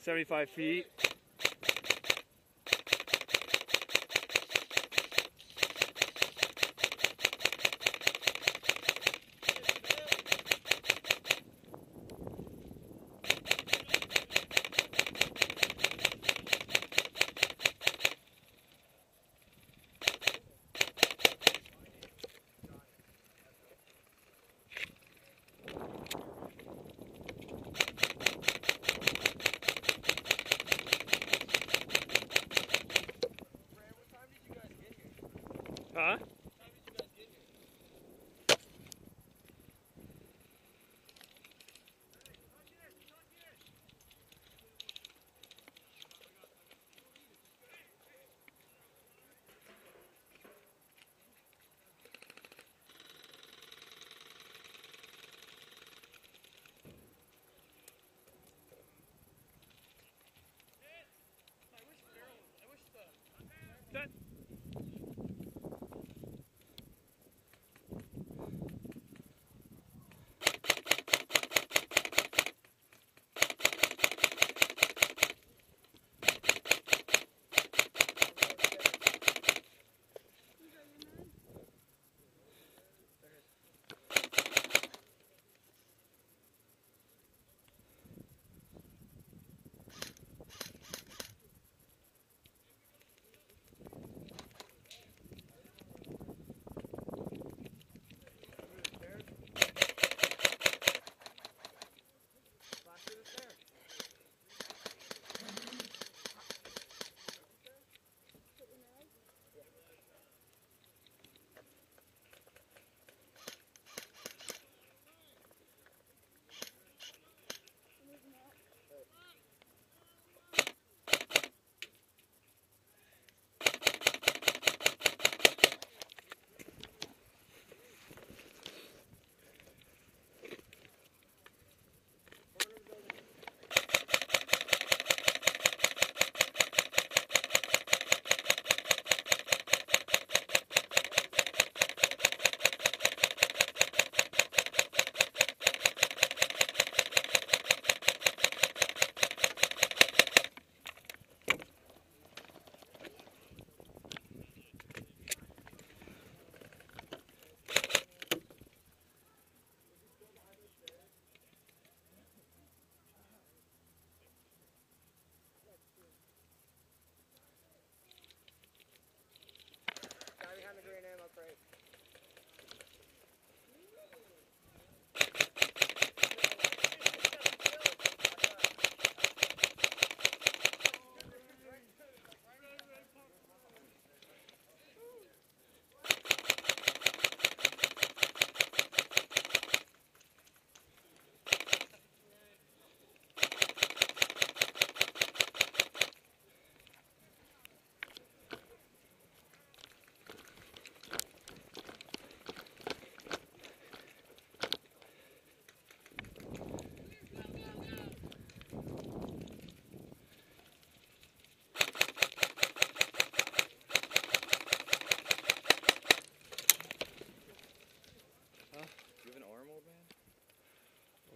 75 feet. Huh? Good.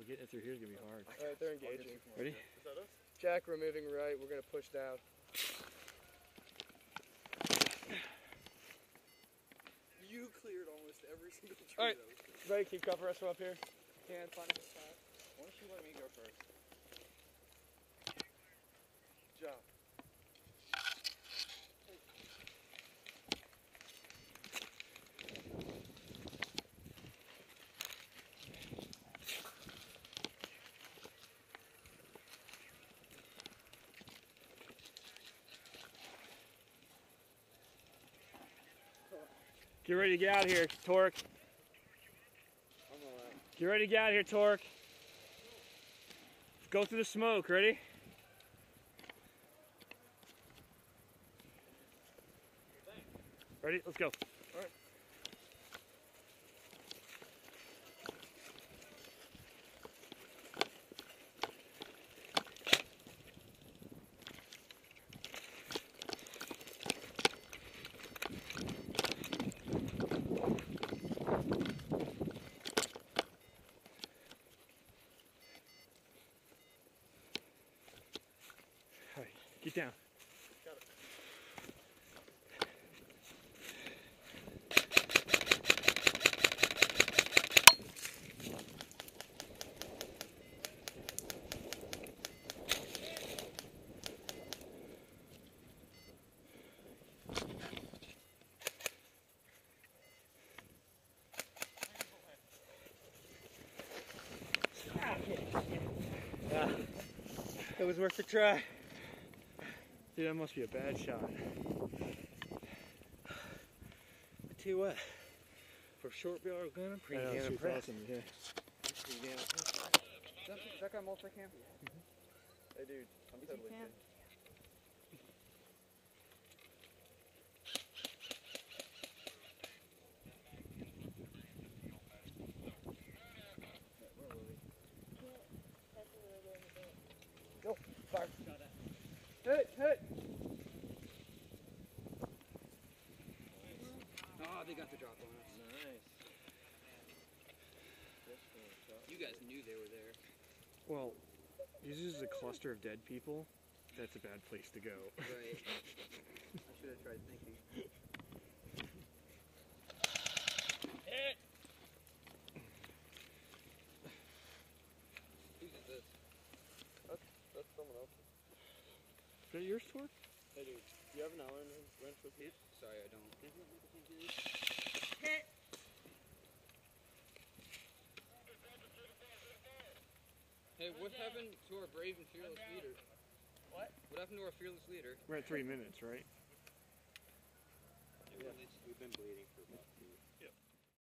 Getting through here is going to be hard. Alright, they're engaging. Ready? Jack removing right, we're going to push down. You cleared almost every single tree. Alright, ready, keep cover us from up here. Can't find a spot. Why don't you let me go first? Good job. Get ready to get out of here, Torque. I'm alright. Get ready to get out of here, Torque. Go through the smoke, ready? Ready? Let's go. Alright. Get down. Got it. Yeah, it was worth a try. Dude, that must be a bad shot. I tell you what, for a short barrel gun, I'm pretty damn impressed. Awesome, yeah. Pretty damn impressed. Is that guy multicam? Hey dude, I'm Is he totally cam? good. Go, fire. Hit! Hit! Oh, they got the drop on us. Nice. You guys knew they were there. Well, this is a cluster of dead people. That's a bad place to go. Right. I should have tried thinking. Hit! Whose is this? That's someone else. Is that yours, Torque? Hey dude, do you have an Allen wrench with you? Sorry, I don't. Hey, what happened to our brave and fearless leader? What? What happened to our fearless leader? We're at 3 minutes, right? Yeah. We've been bleeding for about 2.